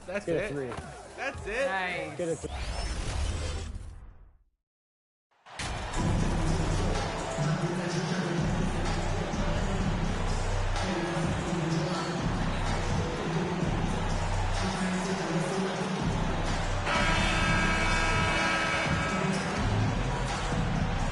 That's Get it. A 3. That's it. Nice. Get a 3.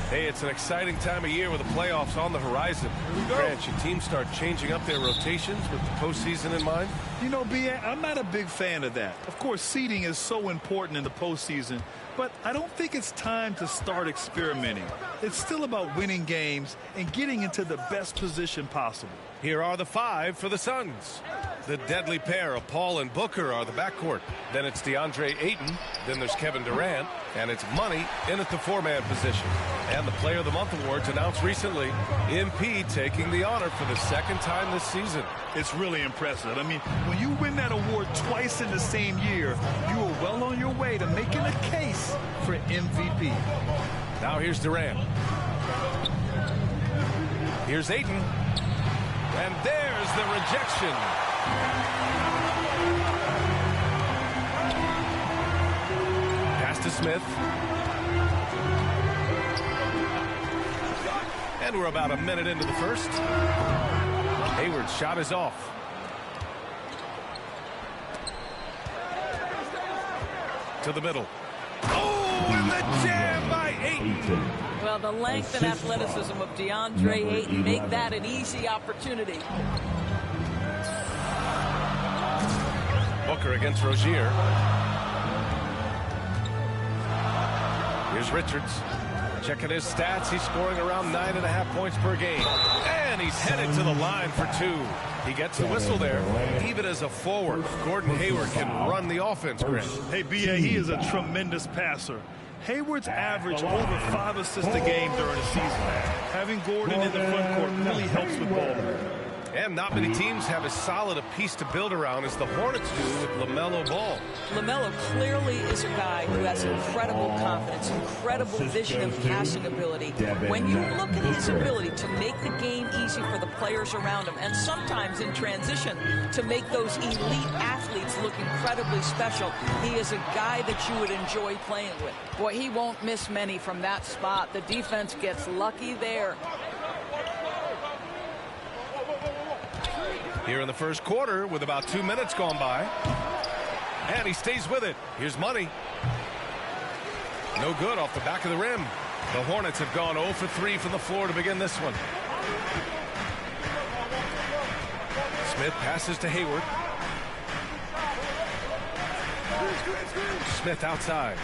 Hey, it's an exciting time of year with the playoffs on the horizon. Grant, your teams start changing up their rotations with the postseason in mind? You know, B.A., I'm not a big fan of that. Of course, seeding is so important in the postseason, but I don't think it's time to start experimenting. It's still about winning games and getting into the best position possible. Here are the 5 for the Suns. The deadly pair of Paul and Booker are the backcourt. Then it's DeAndre Ayton. Then there's Kevin Durant. And it's Money in at the 4-man position. And the Player of the Month awards announced recently. MP taking the honor for the 2nd time this season. It's really impressive. I mean, when you win that award twice in the same year, you are well on your way to making a case for MVP. Now here's Durant. Here's Ayton. And there's the rejection. Pass to Smith. And we're about a minute into the first. Hayward's shot is off. To the middle. Oh, and the jam by Ayton. Well, the length and athleticism of DeAndre Ayton make that an easy opportunity. Booker against Rozier. Here's Richards. Checking his stats. He's scoring around 9.5 points per game. And he's headed to the line for 2. He gets the whistle there. Even as a forward, Gordon Hayward can run the offense, Grant. Hey, B.A., he is a tremendous passer. Hayward's averaged over 5 assists a game during the season. Having Gordon in the front court really helps with ball movement. And not many teams have as solid a piece to build around as the Hornets do with LaMelo Ball. LaMelo clearly is a guy who has incredible confidence, incredible vision and passing ability. When you look at his ability to make the game easy for the players around him, and sometimes in transition to make those elite athletes look incredibly special, he is a guy that you would enjoy playing with. Boy, he won't miss many from that spot. The defense gets lucky there. Here in the first quarter with about 2 minutes gone by. And he stays with it. Here's Money. No good off the back of the rim. The Hornets have gone 0 for 3 from the floor to begin this one. Smith passes to Hayward. Smith outside.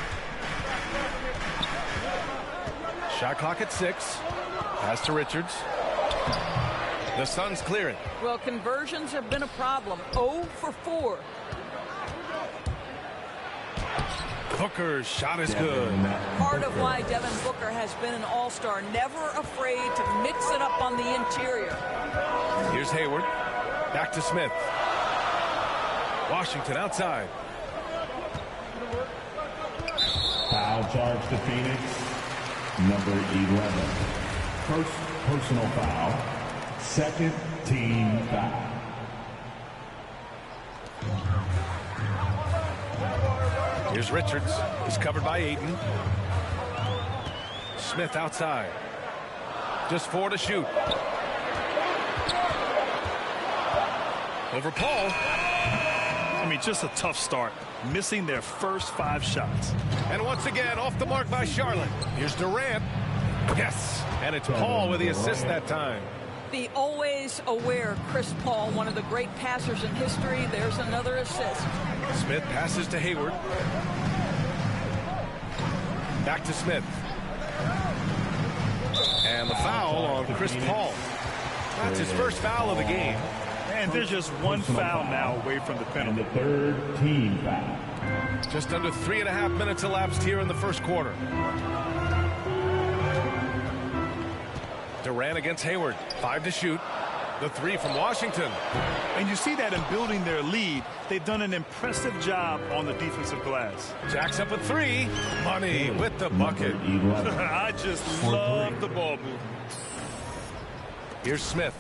Shot clock at 6. Pass to Richards. The Suns clear it. Well, conversions have been a problem. 0 for 4. Booker's shot is good. Part of why Devin Booker has been an all-star, never afraid to mix it up on the interior. Here's Hayward. Back to Smith. Washington outside. Foul charge to Phoenix. Number 11. First personal foul. Second team foul. Here's Richards. He's covered by Ayton. Smith outside. Just 4 to shoot. Over Paul. I mean, just a tough start. Missing their first 5 shots. And once again, off the mark by Charlotte. Here's Durant. Yes. And it's Paul with the assist that time. The always aware Chris Paul, one of the great passers in history. There's another assist. Smith passes to Hayward. Back to Smith. And the foul on Chris Paul. That's his first foul of the game. And there's just one foul now away from the penalty. And the third team foul. Just under 3.5 minutes elapsed here in the first quarter. Durant against Hayward. 5 to shoot. The 3 from Washington. And you see that in building their lead, they've done an impressive job on the defensive glass. Jacks up at 3. Money with the bucket. I just love the ball movement. Here's Smith.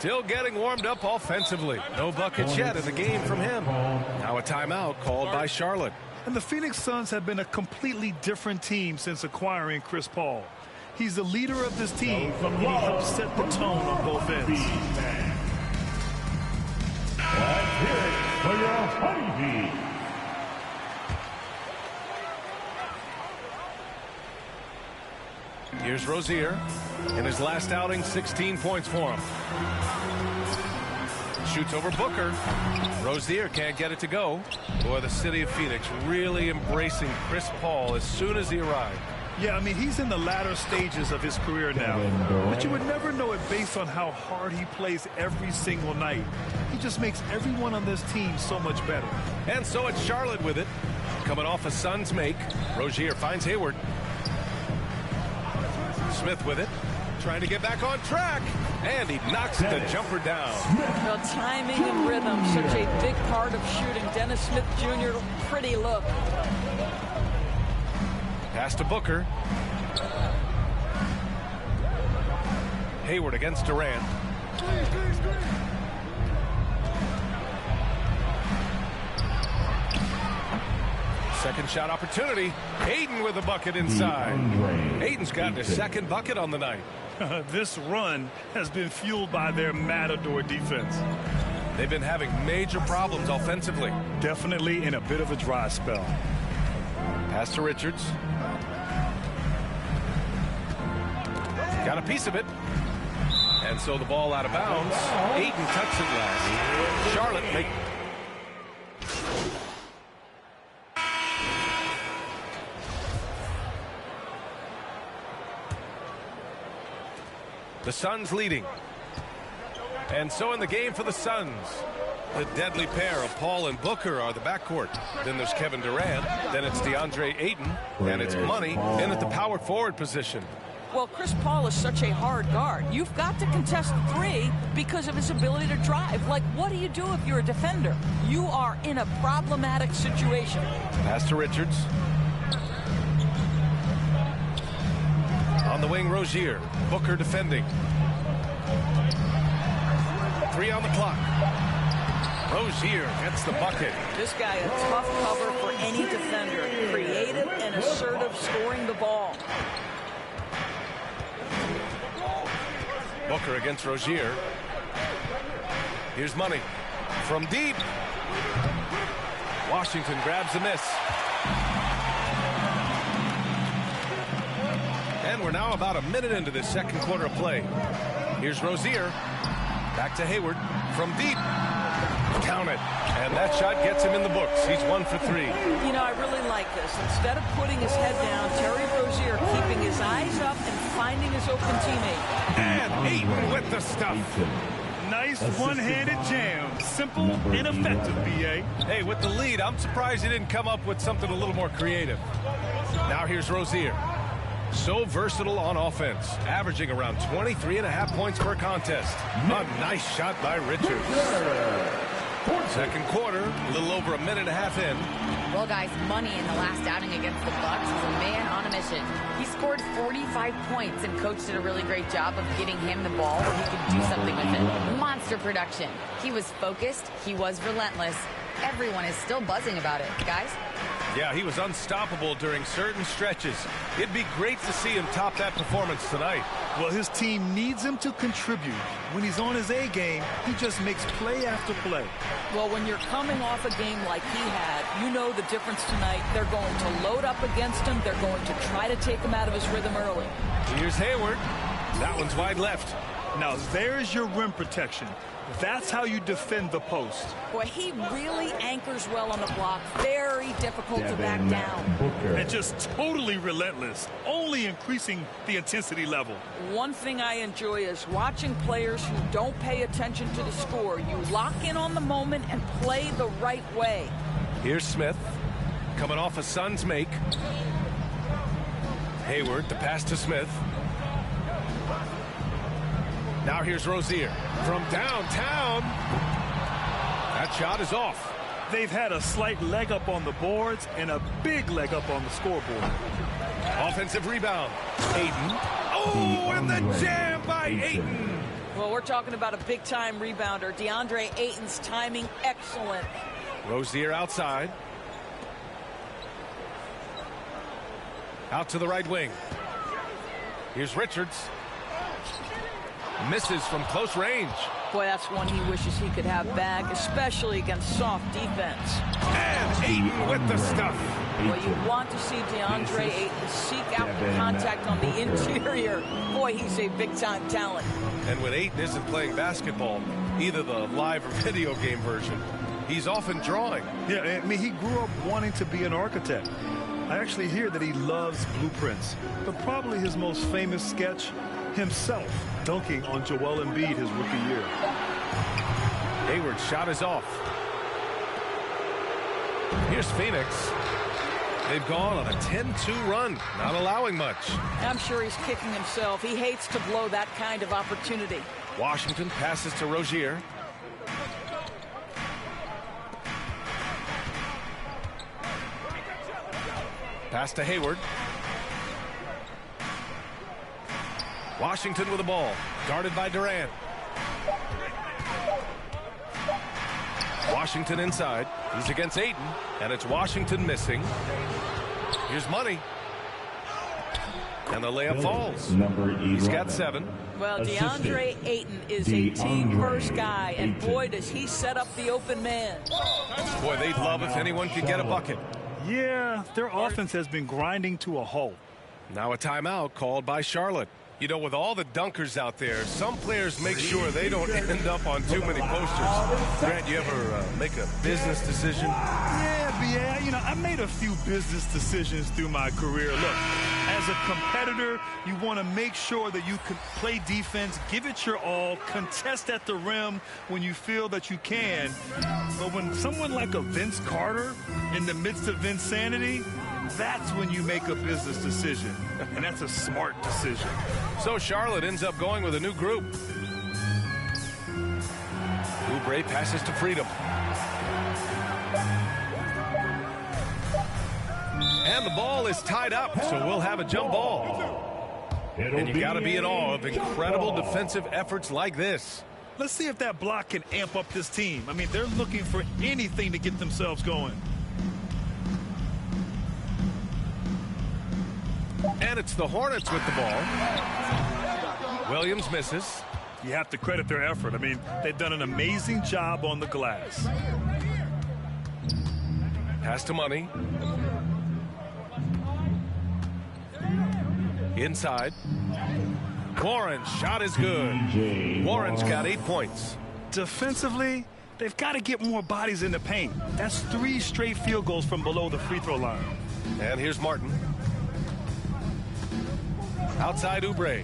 Still getting warmed up offensively. No buckets yet in the game from him. Now a timeout called by Charlotte. And the Phoenix Suns have been a completely different team since acquiring Chris Paul. He's the leader of this team, and he helps set the tone on both ends. Let's hear it for your Honey Bee. Here's Rozier. In his last outing, 16 points for him. Shoots over Booker. Rozier can't get it to go. Boy, the city of Phoenix really embracing Chris Paul as soon as he arrived. Yeah, I mean, he's in the latter stages of his career now. But you would never know it based on how hard he plays every single night. He just makes everyone on this team so much better. And so it's Charlotte with it. Coming off a Suns make. Rozier finds Hayward. Smith with it. Trying to get back on track. And he knocks the jumper down. Well, timing and rhythm, such a big part of shooting. Dennis Smith Jr., pretty look. Pass to Booker. Hayward against Durant. Second shot opportunity. Ayton with a bucket inside. Ayton's gotten his second bucket on the night. This run has been fueled by their Matador defense. They've been having major problems offensively. Definitely in a bit of a dry spell. Pass to Richards. Got a piece of it. And so the ball out of bounds. Ayton cuts it last. Charlotte make... The Suns leading. And so in the game for the Suns, the deadly pair of Paul and Booker are the backcourt. Then there's Kevin Durant. Then it's DeAndre Ayton. And it's Money in at the power forward position. Well, Chris Paul is such a hard guard. You've got to contest three because of his ability to drive. Like, what do you do if you're a defender? You are in a problematic situation. Pass to Richards. On the wing, Rozier. Booker defending. 3 on the clock. Rozier gets the bucket. This guy a tough cover for any defender. Creative and assertive scoring the ball. Booker against Rozier. Here's Money. From deep. Washington grabs the miss. And we're now about a minute into this second quarter of play. Here's Rozier. Back to Hayward. From deep. Count it. And that shot gets him in the books. He's 1 for 3. You know, I really like this. Instead of putting his head down, Terry Rozier keeping his eyes up and finding his open teammate. And Ayton with the stuff. Nice one-handed jam. Simple and effective, B.A. Hey, with the lead, I'm surprised he didn't come up with something a little more creative. Now here's Rozier. So versatile on offense, averaging around 23.5 points per contest. A nice shot by Richards. Second quarter, a little over a minute and a half in. Well, guys, Money in the last outing against the Bucks was a man on a mission. He scored 45 points, and Coach did a really great job of getting him the ball where he could do something with it. Monster production. He was focused. He was relentless. Everyone is still buzzing about it, guys. Yeah, he was unstoppable during certain stretches. It'd be great to see him top that performance tonight. Well, his team needs him to contribute. When he's on his A game, he just makes play after play. Well, when you're coming off a game like he had, you know the difference tonight. They're going to load up against him. They're going to try to take him out of his rhythm early. Here's Hayward. That one's wide left. Now, there's your rim protection. That's how you defend the post. Boy, he really anchors well on the block. Very difficult to back down. And just totally relentless, only increasing the intensity level. One thing I enjoy is watching players who don't pay attention to the score. You lock in on the moment and play the right way. Here's Smith, coming off a Suns make. Hayward, the pass to Smith. Now here's Rozier from downtown. That shot is off. They've had a slight leg up on the boards and a big leg up on the scoreboard. Offensive rebound. Ayton. Oh, and the jam by Ayton. Well, we're talking about a big-time rebounder. DeAndre Ayton's timing excellent. Rozier outside. Out to the right wing. Here's Richards. Misses from close range. Boy, that's one he wishes he could have back, especially against soft defense. And Ayton with the stuff. Well, you want to see DeAndre Ayton seek out the contact on the interior. Boy, he's a big-time talent. And when Ayton isn't playing basketball, either the live or video game version, he's often drawing. Yeah, I mean, he grew up wanting to be an architect. I actually hear that he loves blueprints, but probably his most famous sketch, himself dunking on Joel Embiid his rookie year. Hayward's shot is off. Here's Phoenix. They've gone on a 10-2 run, not allowing much. I'm sure he's kicking himself. He hates to blow that kind of opportunity. Washington passes to Rozier. Pass to Hayward. Washington with the ball, guarded by Durant. Washington inside. He's against Ayton, and it's Washington missing. Here's Money. And the layup falls. He's got 7. Well, DeAndre Ayton is a team-first guy, and boy, does he set up the open man. Boy, they'd love if anyone could get a bucket. Yeah, their offense has been grinding to a halt. Now a timeout called by Charlotte. You know, with all the dunkers out there, some players make sure they don't end up on too many posters. Grant, you ever make a business decision? Yeah, you know, I made a few business decisions through my career. Look, as a competitor, you want to make sure that you can play defense, give it your all, contest at the rim when you feel that you can. But when someone like a Vince Carter in the midst of insanity, that's when you make a business decision, and that's a smart decision. So Charlotte ends up going with a new group. Oubre passes to Freedom. And the ball is tied up, so we'll have a jump ball. And you got to be in awe of incredible defensive efforts like this. Let's see if that block can amp up this team. I mean, they're looking for anything to get themselves going. And it's the Hornets with the ball. Williams misses. You have to credit their effort. I mean, they've done an amazing job on the glass. Pass to Money. Inside. Warren's shot is good. Warren's got 8 points. Defensively, they've got to get more bodies in the paint. That's 3 straight field goals from below the free throw line. And here's Martin. Outside Oubre.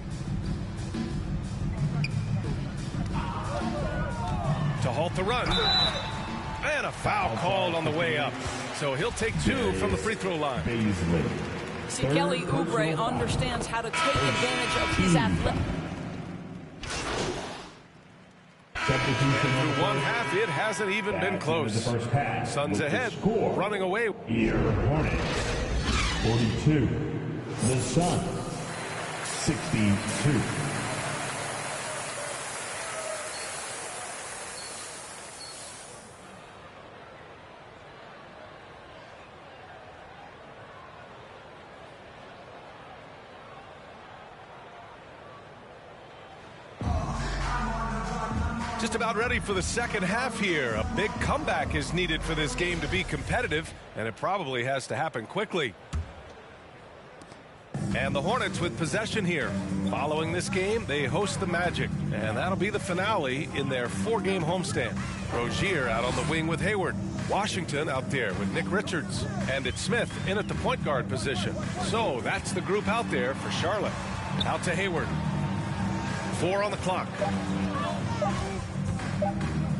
To halt the run. And a foul called on the way up. So he'll take 2 from the free throw line. See, Kelly Oubre understands how to take advantage of his athletic. Through one half, it hasn't even been close. Suns ahead, running away. Here, Hornets, 42. The Suns, 62. Just about ready for the second half here. A big comeback is needed for this game to be competitive, and it probably has to happen quickly. And the Hornets with possession here. Following this game, they host the Magic, and that'll be the finale in their 4-game homestand. Rozier out on the wing with Hayward. Washington out there with Nick Richards. And it's Smith in at the point guard position. So that's the group out there for Charlotte. Out to Hayward. 4 on the clock.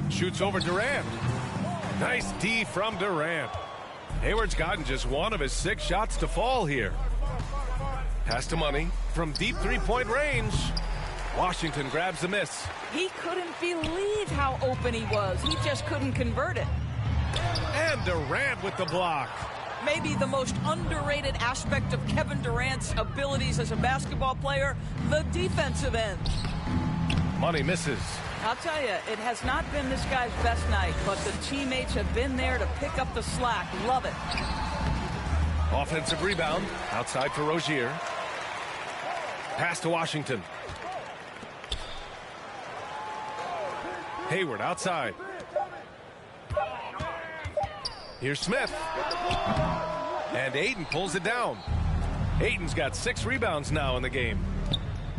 Shoots over Durant. Nice D from Durant. Hayward's gotten just 1 of his 6 shots to fall here. Pass to Money from deep 3-point range. Washington grabs the miss. He couldn't believe how open he was. He just couldn't convert it. And Durant with the block. Maybe the most underrated aspect of Kevin Durant's abilities as a basketball player, the defensive end. Money misses. I'll tell you, it has not been this guy's best night, but the teammates have been there to pick up the slack. Love it. Offensive rebound. Outside for Rozier. Pass to Washington. Hayward outside. Here's Smith. And Ayton pulls it down. Ayton's got 6 rebounds now in the game.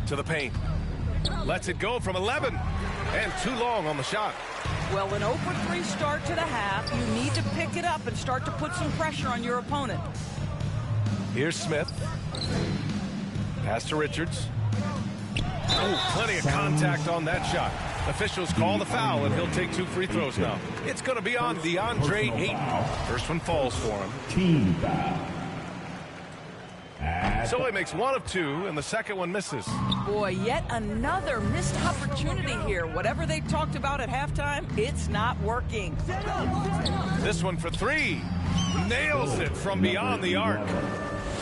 To the paint. Lets it go from 11. And too long on the shot. Well, an 0-for-3 start to the half. You need to pick it up and start to put some pressure on your opponent. Here's Smith. Pass to Richards. Oh, plenty of contact on that shot. Officials call the foul, and he'll take 2 free throws now. It's going to be on DeAndre Ayton. First one falls for him. Team foul. So he makes 1 of 2, and the second one misses. Boy, yet another missed opportunity here. Whatever they talked about at halftime, it's not working. This one for 3. Nails it from beyond the arc.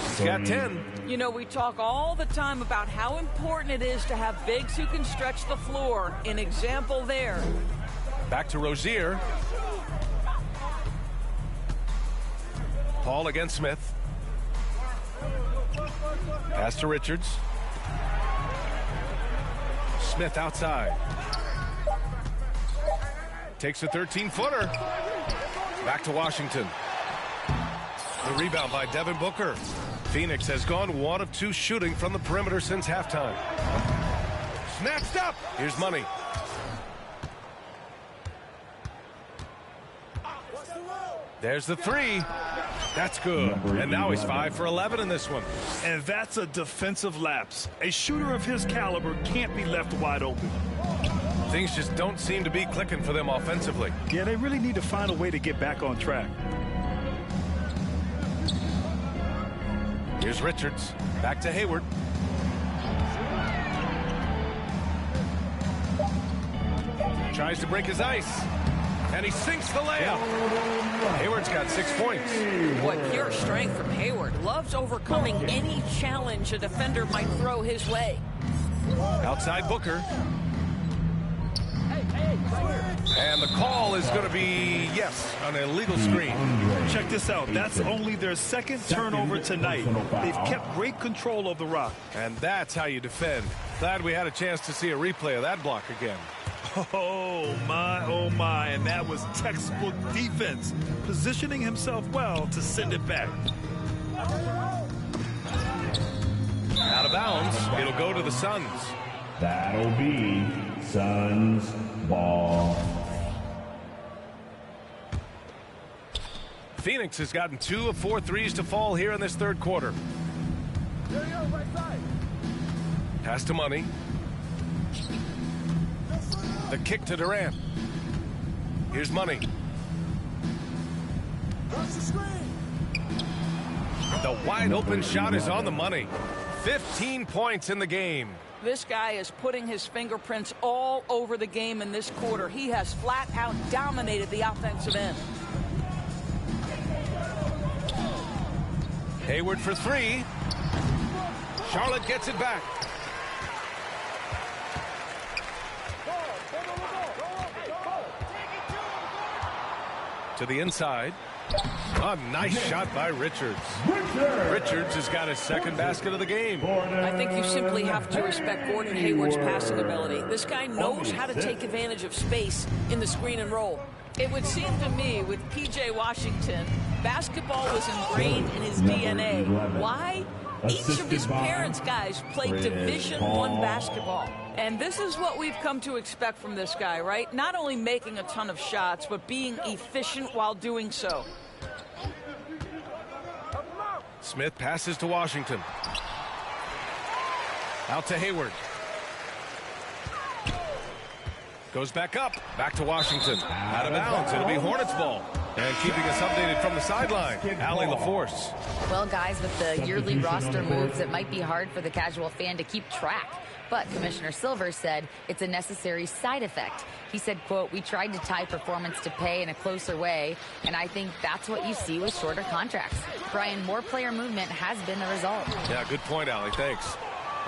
He's got 10. You know, we talk all the time about how important it is to have bigs who can stretch the floor. An example there. Back to Rozier. Paul against Smith. Pass to Richards. Smith outside. Takes a 13-footer. Back to Washington. The rebound by Devin Booker. Phoenix has gone 1 of 2 shooting from the perimeter since halftime. Snatched up. Here's Money. There's the 3. That's good. And now he's 5 for 11 in this one. And that's a defensive lapse. A shooter of his caliber can't be left wide open. Things just don't seem to be clicking for them offensively. Yeah, they really need to find a way to get back on track. Here's Richards. Back to Hayward. Tries to break his ice. And he sinks the layup. Hayward's got 6 points. Boy, pure strength from Hayward. Loves overcoming any challenge a defender might throw his way. Outside Booker. And the call is going to be, yes, an illegal screen. Check this out. That's only their second turnover tonight. They've kept great control of the rock. And that's how you defend. Glad we had a chance to see a replay of that block again. Oh, my, and that was textbook defense. Positioning himself well to send it back. Out of bounds. It'll go to the Suns. That'll be Suns ball. Phoenix has gotten 2 of 4 threes to fall here in this third quarter. Pass to Money. The kick to Durant. Here's Money. The wide open shot is on the money. 15 points in the game. This guy is putting his fingerprints all over the game in this quarter. He has flat out dominated the offensive end. Hayward for 3. Charlotte gets it back. To the inside. A nice shot by Richards. Richards has got his second basket of the game. I think you simply have to respect Gordon Hayward's passing ability. This guy knows how to take advantage of space in the screen and roll. It would seem to me with P.J. Washington, basketball was ingrained in his DNA. Why? Each of his parents' guys played Division I basketball. And this is what we've come to expect from this guy, right? Not only making a ton of shots, but being efficient while doing so. Smith passes to Washington. Out to Hayward. Goes back up. Back to Washington. Out of bounds. It'll be Hornets ball. And keeping us updated from the sideline, Allie LaForce. Well, guys, with the yearly roster moves, it might be hard for the casual fan to keep track. But Commissioner Silver said it's a necessary side effect. He said, quote, "We tried to tie performance to pay in a closer way, and I think that's what you see with shorter contracts." Brian, more player movement has been the result. Yeah, good point, Allie. Thanks.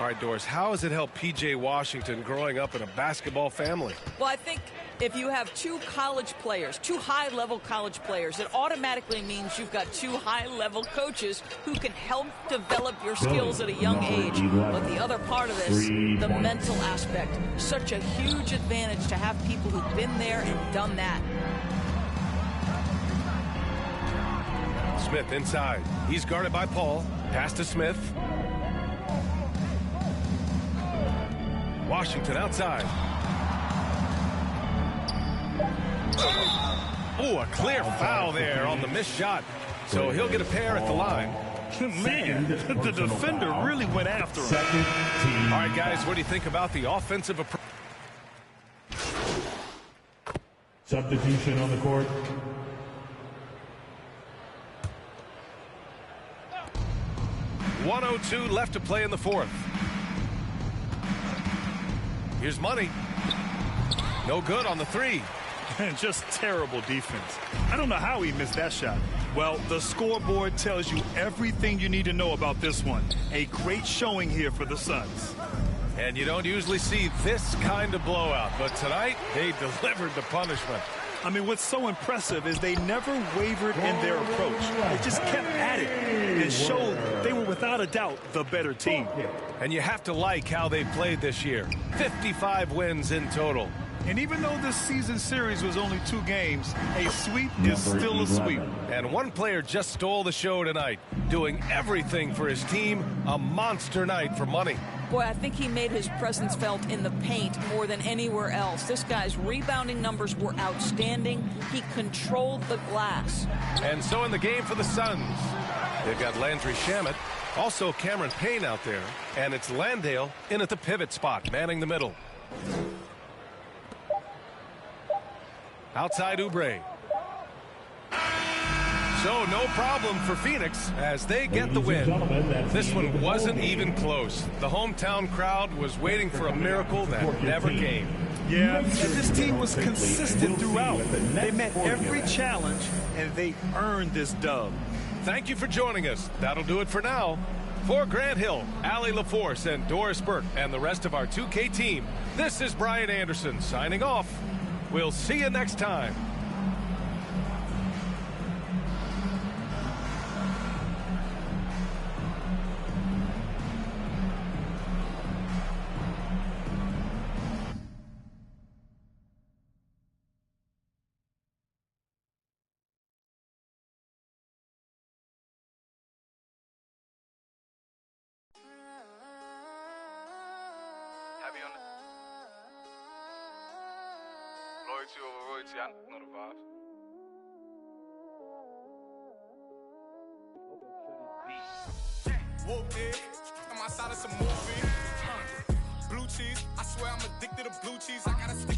All right, Doris, how has it helped P.J. Washington growing up in a basketball family? Well, I think if you have two college players, two high-level college players, it automatically means you've got two high-level coaches who can help develop your skills at a young age. But the other part of this, the mental aspect, such a huge advantage to have people who've been there and done that. Smith inside. He's guarded by Paul. Pass to Smith. Washington outside. Oh, a clear foul there on the missed shot. So he'll get a pair at the line. Man, the defender really went after him. All right, guys, what do you think about the offensive approach? Substitution on the court. .102 left to play in the fourth. Here's Money. No good on the three. And just terrible defense. I don't know how he missed that shot. Well, the scoreboard tells you everything you need to know about this one. A great showing here for the Suns. And you don't usually see this kind of blowout, but tonight they delivered the punishment. I mean, what's so impressive is they never wavered in their approach. They just kept at it and showed they were without a doubt the better team. And you have to like how they played this year. 55 wins in total. And even though this season series was only 2 games, a sweep is still a sweep. And one player just stole the show tonight, doing everything for his team. A monster night for Money. Boy, I think he made his presence felt in the paint more than anywhere else. This guy's rebounding numbers were outstanding. He controlled the glass. And so in the game for the Suns, they've got Landry Shamet, also Cameron Payne out there, and it's Landale in at the pivot spot, manning the middle. Outside Oubre. So no problem for Phoenix as they get the win. This one wasn't even close. The hometown crowd was waiting for a miracle that never came. Yeah, and this team was consistent throughout. They met every challenge, and they earned this dub. Thank you for joining us. That'll do it for now. For Grant Hill, Allie LaForce, and Doris Burke, and the rest of our 2K team, this is Brian Anderson signing off. We'll see you next time. Loyalty over royalty, I know the vibes. Whoop it, I'm outside of some movie. Blue cheese, I swear I'm addicted to blue cheese. I gotta stick.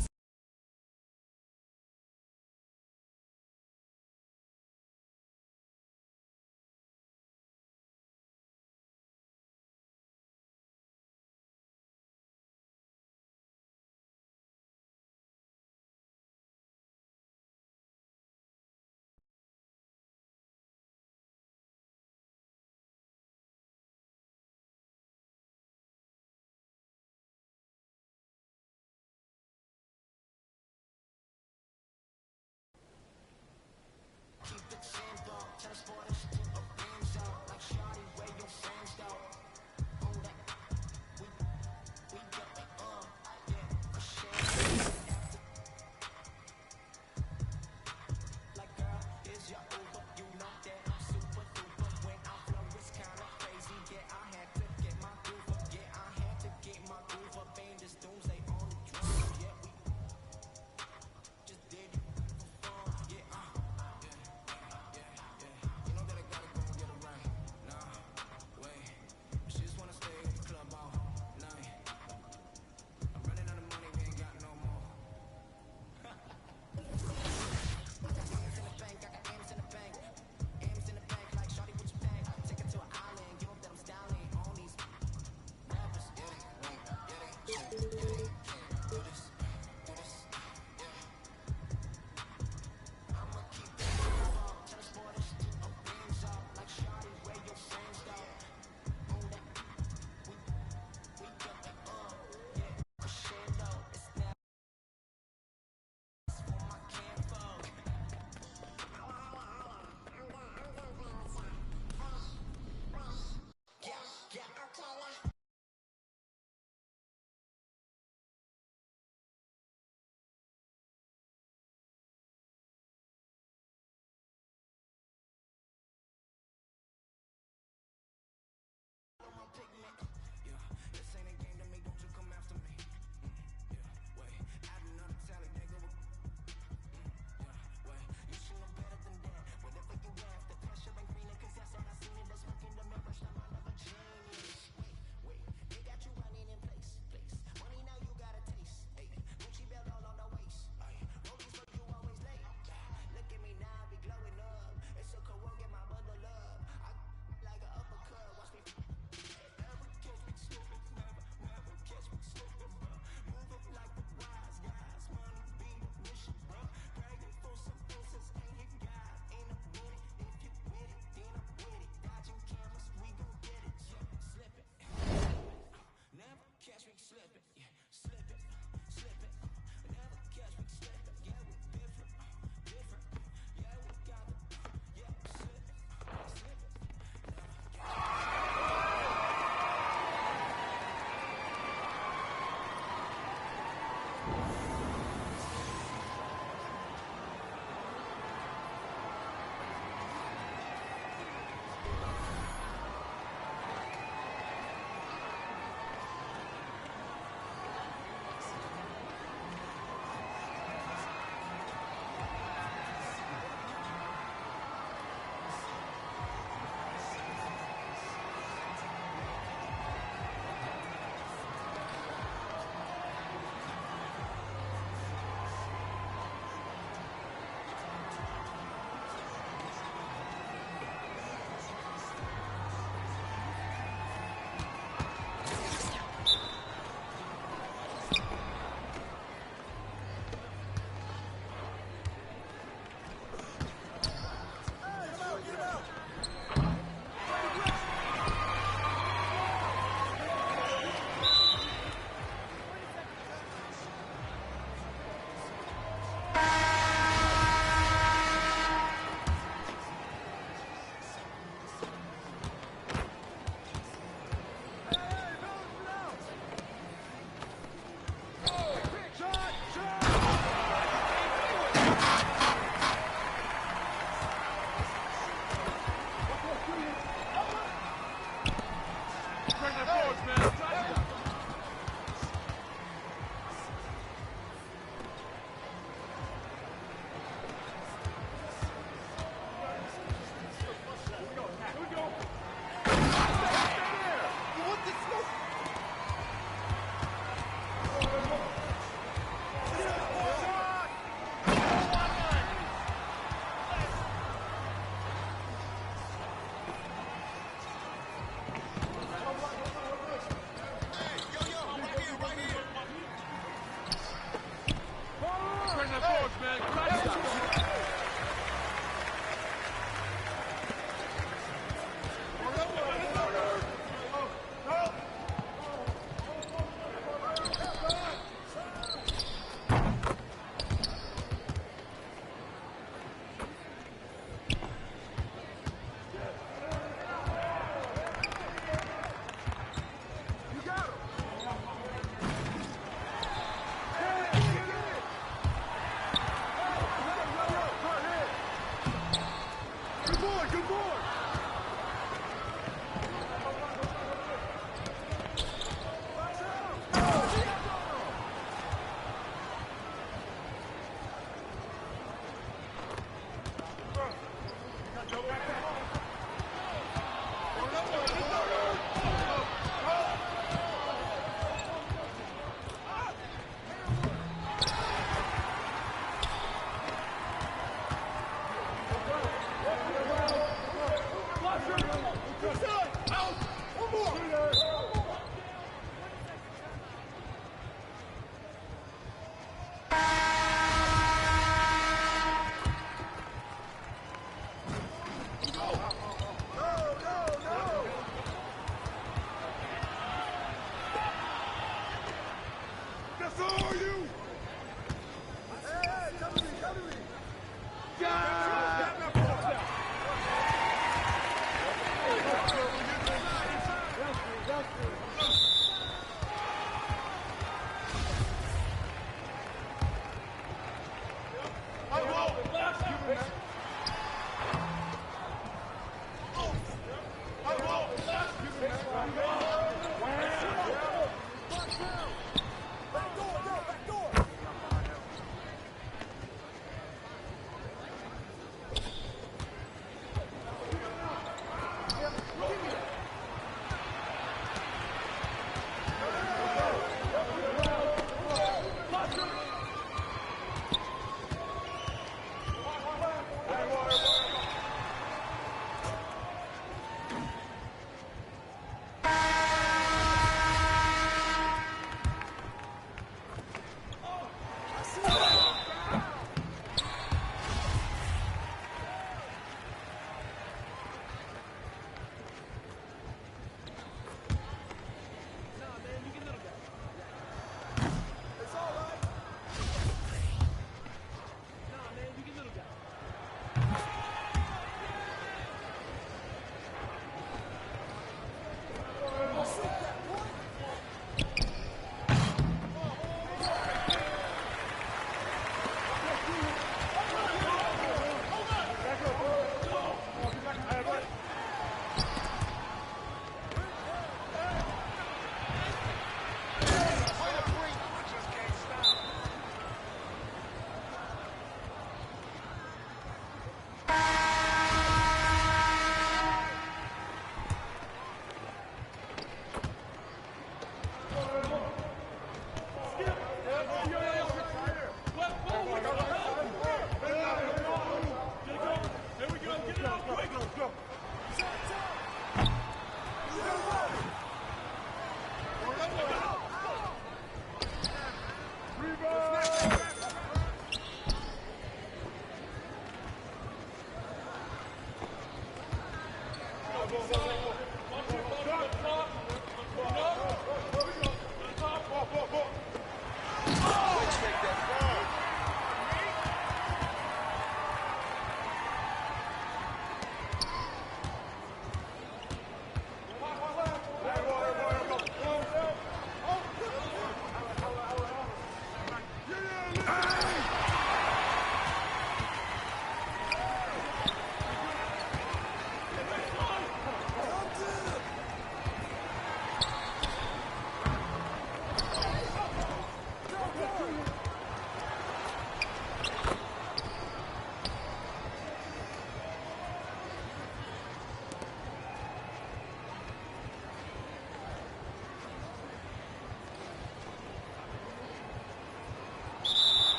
Good boy, good boy.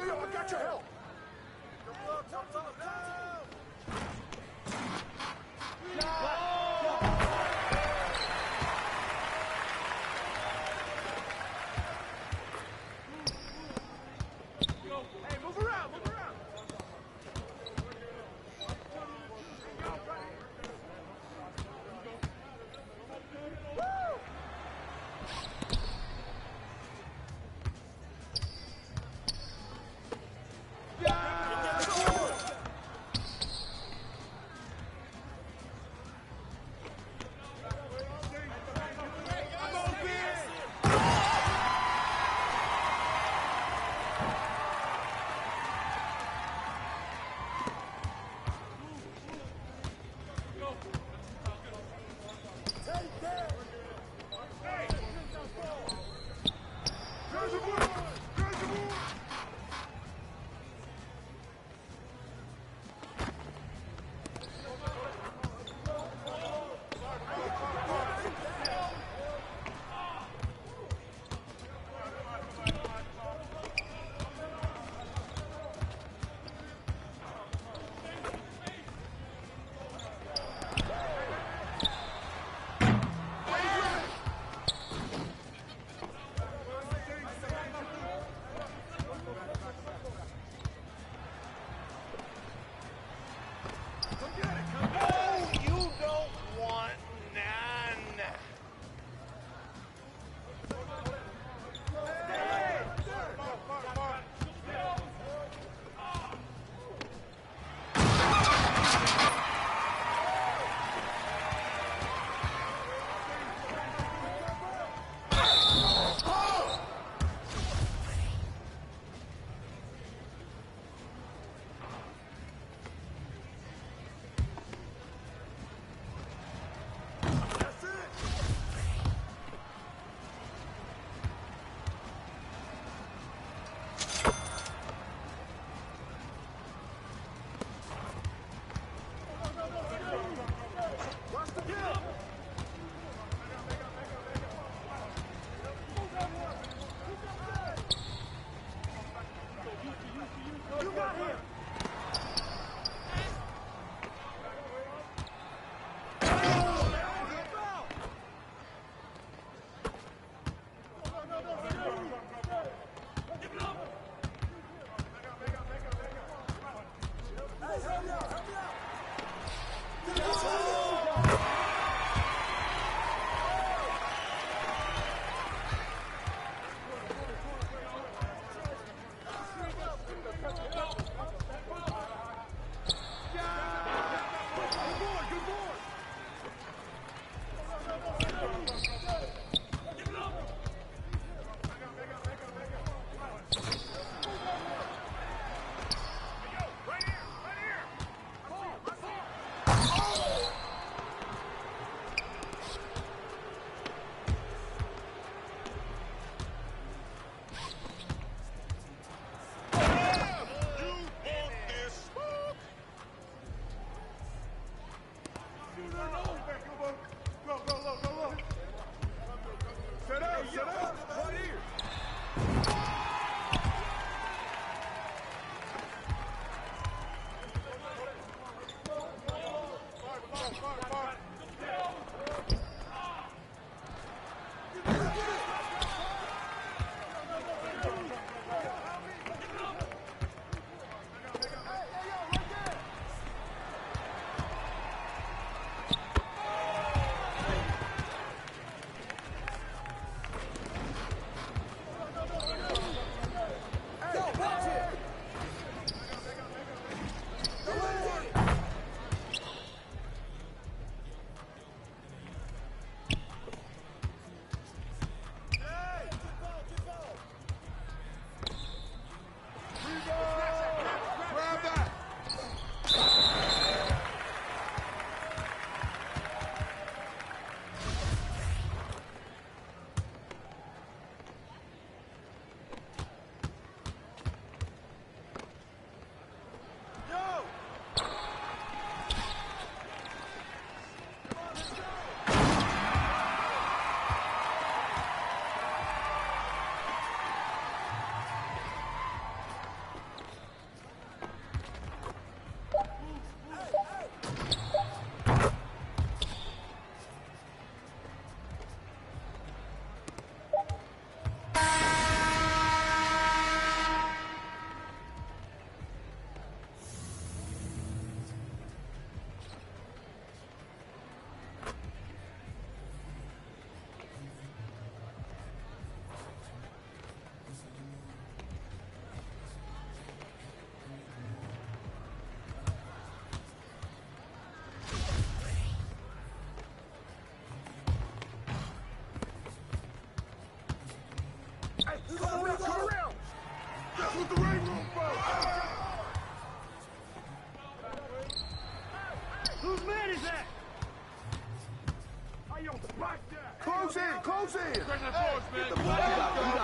Yo, I got your help. Hey, move around, move around. Come around. That's what the ring room for. Whose man is that? Close in. Get the ball out.